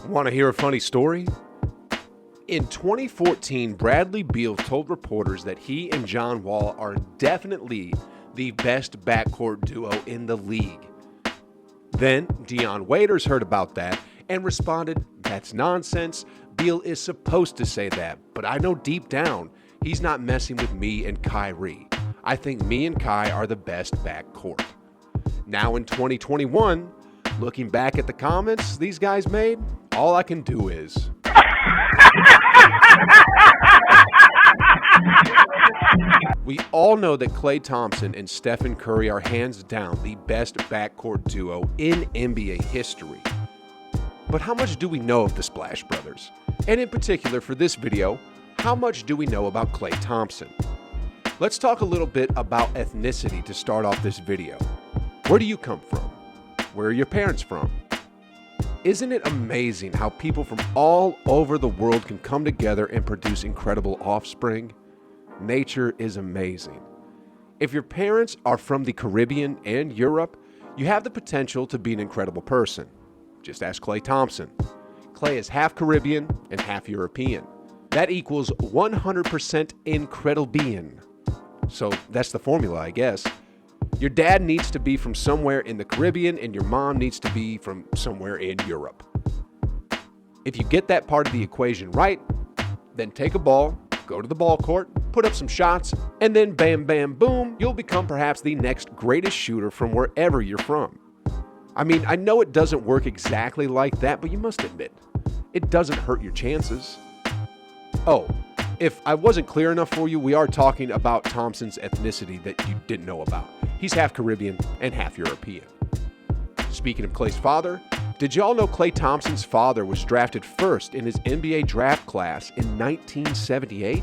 Want to hear a funny story? In 2014, Bradley Beal told reporters that he and John Wall are definitely the best backcourt duo in the league. Then Dion Waiters heard about that and responded, "That's nonsense. Beal is supposed to say that, but I know deep down he's not messing with me and Kyrie. I think me and Kai are the best backcourt." Now in 2021, looking back at the comments these guys made, all I can do is... We all know that Klay Thompson and Stephen Curry are hands down the best backcourt duo in NBA history. But how much do we know of the Splash Brothers? And in particular for this video, how much do we know about Klay Thompson? Let's talk a little bit about ethnicity to start off this video. Where do you come from? Where are your parents from? Isn't it amazing how people from all over the world can come together and produce incredible offspring? Nature is amazing. If your parents are from the Caribbean and Europe, you have the potential to be an incredible person. Just ask Klay Thompson. Klay is half Caribbean and half European. That equals 100% incredible. So that's the formula, I guess. Your dad needs to be from somewhere in the Caribbean and your mom needs to be from somewhere in Europe. If you get that part of the equation right, then take a ball, go to the ball court, put up some shots, and then bam, bam, boom, you'll become perhaps the next greatest shooter from wherever you're from. I mean, I know it doesn't work exactly like that, but you must admit, it doesn't hurt your chances. Oh, if I wasn't clear enough for you, we are talking about Thompson's ethnicity that you didn't know about. He's half Caribbean and half European. Speaking of Klay's father, did y'all know Klay Thompson's father was drafted first in his NBA draft class in 1978?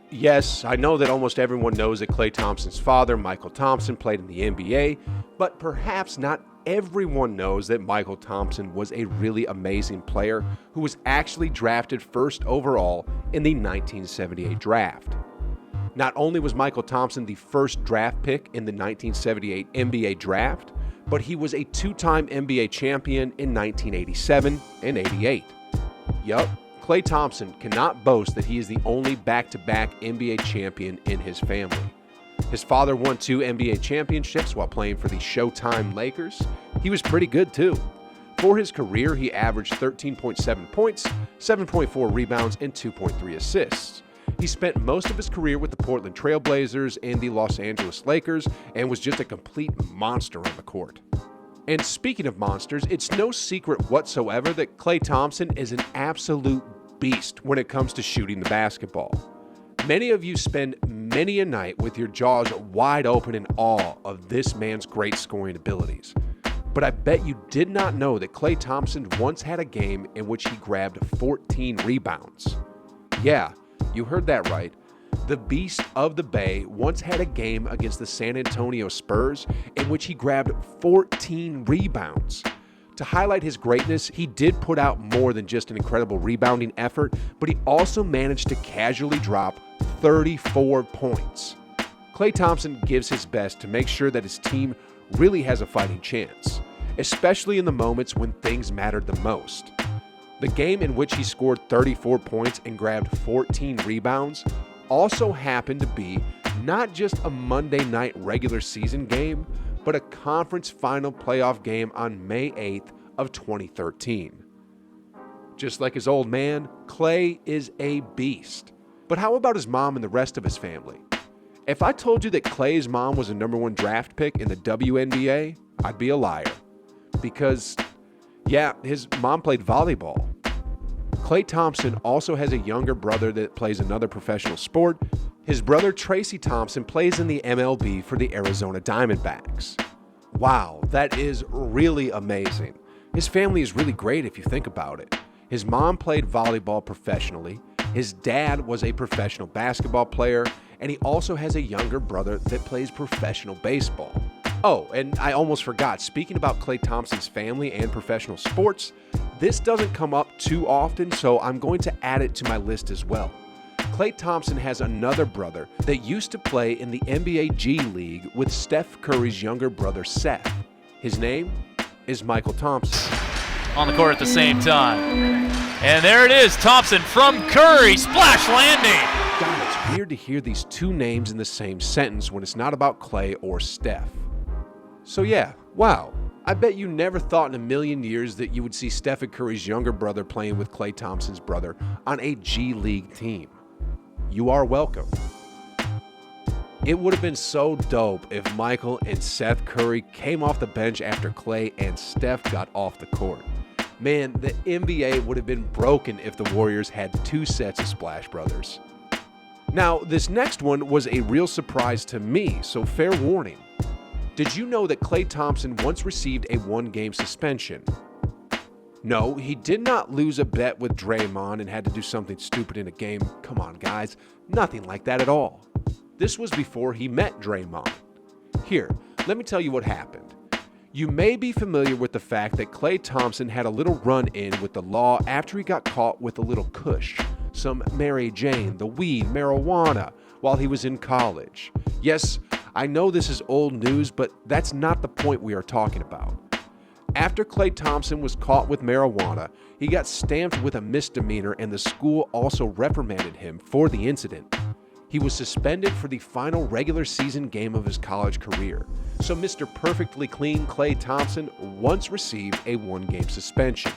Yes, I know that almost everyone knows that Klay Thompson's father, Michael Thompson, played in the NBA, but perhaps not everyone knows that Michael Thompson was a really amazing player who was actually drafted first overall in the 1978 draft. Not only was Michael Thompson the first draft pick in the 1978 NBA draft, but he was a two-time NBA champion in 1987 and 88. Yup, Klay Thompson cannot boast that he is the only back-to-back NBA champion in his family. His father won 2 NBA championships while playing for the Showtime Lakers. He was pretty good too. For his career, he averaged 13.7 points, 7.4 rebounds, and 2.3 assists. He spent most of his career with the Portland Trail Blazers and the Los Angeles Lakers and was just a complete monster on the court. And speaking of monsters, it's no secret whatsoever that Klay Thompson is an absolute beast when it comes to shooting the basketball. Many of you spend many a night with your jaws wide open in awe of this man's great scoring abilities. But I bet you did not know that Klay Thompson once had a game in which he grabbed 14 rebounds. Yeah, you heard that right. The Beast of the Bay once had a game against the San Antonio Spurs in which he grabbed 14 rebounds. To highlight his greatness, he did put out more than just an incredible rebounding effort, but he also managed to casually drop 34 points. Klay Thompson gives his best to make sure that his team really has a fighting chance, especially in the moments when things mattered the most. The game in which he scored 34 points and grabbed 14 rebounds also happened to be not just a Monday night regular season game, but a conference final playoff game on May 8th of 2013. Just like his old man, Klay is a beast. But how about his mom and the rest of his family? If I told you that Klay's mom was a #1 draft pick in the WNBA, I'd be a liar. Because, yeah, his mom played volleyball. Klay Thompson also has a younger brother that plays another professional sport. His brother Tracy Thompson plays in the MLB for the Arizona Diamondbacks. Wow, that is really amazing. His family is really great if you think about it. His mom played volleyball professionally, his dad was a professional basketball player, and he also has a younger brother that plays professional baseball. Oh, and I almost forgot, speaking about Klay Thompson's family and professional sports, this doesn't come up too often, so I'm going to add it to my list as well. Klay Thompson has another brother that used to play in the NBA G League with Steph Curry's younger brother, Seth. His name is Michael Thompson. on the court at the same time. And there it is, Thompson from Curry, splash landing. God, it's weird to hear these two names in the same sentence when it's not about Klay or Steph. So yeah, wow. I bet you never thought in a million years that you would see Stephen Curry's younger brother playing with Klay Thompson's brother on a G League team. You are welcome. It would have been so dope if Michael and Seth Curry came off the bench after Klay and Steph got off the court. Man, the NBA would have been broken if the Warriors had two sets of Splash Brothers. Now, this next one was a real surprise to me, so fair warning. Did you know that Klay Thompson once received a one-game suspension? No, he did not lose a bet with Draymond and had to do something stupid in a game. Come on, guys. Nothing like that at all. This was before he met Draymond. Here, let me tell you what happened. You may be familiar with the fact that Klay Thompson had a little run-in with the law after he got caught with a little kush, some Mary Jane, the weed, marijuana, while he was in college. Yes, I know this is old news, but that's not the point we are talking about. After Klay Thompson was caught with marijuana, he got stamped with a misdemeanor and the school also reprimanded him for the incident. He was suspended for the final regular season game of his college career. So Mr. Perfectly Clean Klay Thompson once received a one-game suspension.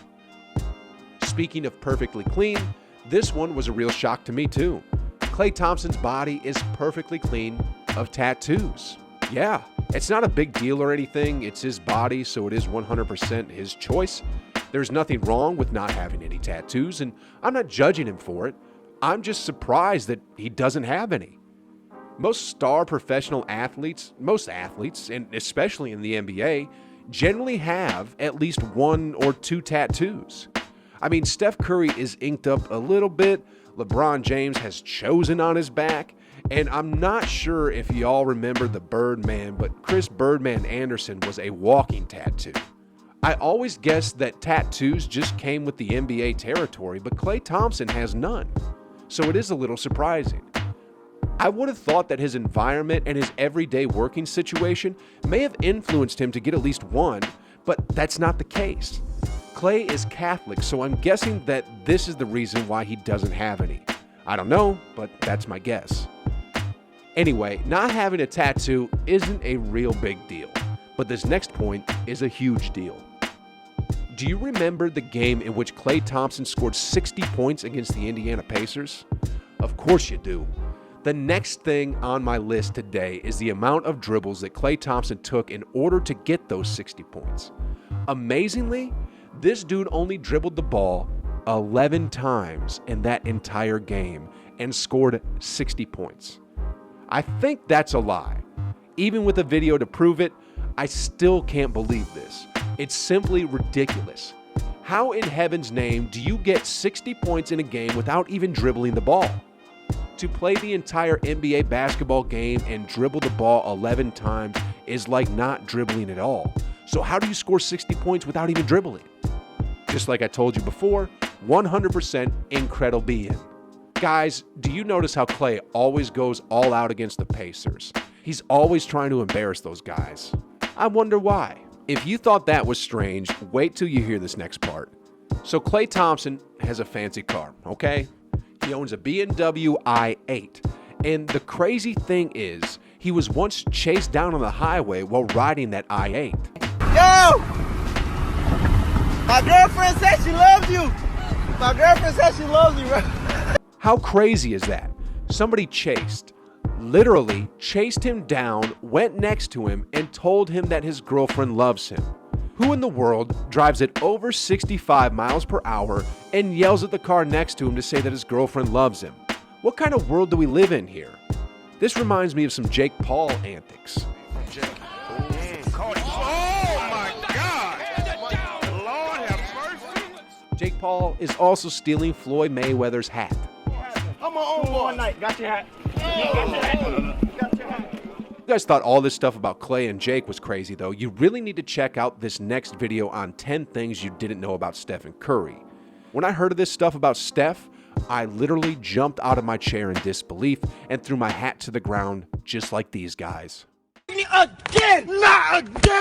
Speaking of perfectly clean, this one was a real shock to me too. Klay Thompson's body is perfectly clean of tattoos. Yeah, it's not a big deal or anything. It's his body, so it is 100% his choice. There's nothing wrong with not having any tattoos, and I'm not judging him for it. I'm just surprised that he doesn't have any. Most star professional athletes, most athletes, and especially in the NBA, generally have at least one or two tattoos. I mean, Steph Curry is inked up a little bit, LeBron James has chosen on his back, and I'm not sure if y'all remember the Birdman, but Chris Birdman Anderson was a walking tattoo. I always guessed that tattoos just came with the NBA territory, but Klay Thompson has none. So it is a little surprising. I would have thought that his environment and his everyday working situation may have influenced him to get at least one, but that's not the case. Klay is Catholic, so I'm guessing that this is the reason why he doesn't have any. I don't know, but that's my guess. Anyway, not having a tattoo isn't a real big deal, but this next point is a huge deal. Do you remember the game in which Klay Thompson scored 60 points against the Indiana Pacers? Of course you do. The next thing on my list today is the amount of dribbles that Klay Thompson took in order to get those 60 points. Amazingly, this dude only dribbled the ball 11 times in that entire game and scored 60 points. I think that's a lie. Even with a video to prove it, I still can't believe this. It's simply ridiculous. How in heaven's name do you get 60 points in a game without even dribbling the ball? To play the entire NBA basketball game and dribble the ball 11 times is like not dribbling at all. So how do you score 60 points without even dribbling? Just like I told you before, 100% incredible being. Guys, do you notice how Klay always goes all out against the Pacers? He's always trying to embarrass those guys. I wonder why. If you thought that was strange, wait till you hear this next part. So Klay Thompson has a fancy car, okay? He owns a BMW i8. And the crazy thing is, he was once chased down on the highway while riding that i8. Yo! My girlfriend said she loves you. My girlfriend said she loves you, bro. How crazy is that? Somebody literally chased him down, went next to him, and told him that his girlfriend loves him. Who in the world drives at over 65 miles per hour and yells at the car next to him to say that his girlfriend loves him? What kind of world do we live in here? This reminds me of some Jake Paul antics. Jake Paul is also stealing Floyd Mayweather's hat. I'm on one night. Got your hat. You guys thought all this stuff about Klay and Jake was crazy, though. You really need to check out this next video on 10 things you didn't know about Stephen Curry. When I heard of this stuff about Steph, I literally jumped out of my chair in disbelief and threw my hat to the ground just like these guys. Again! Not again!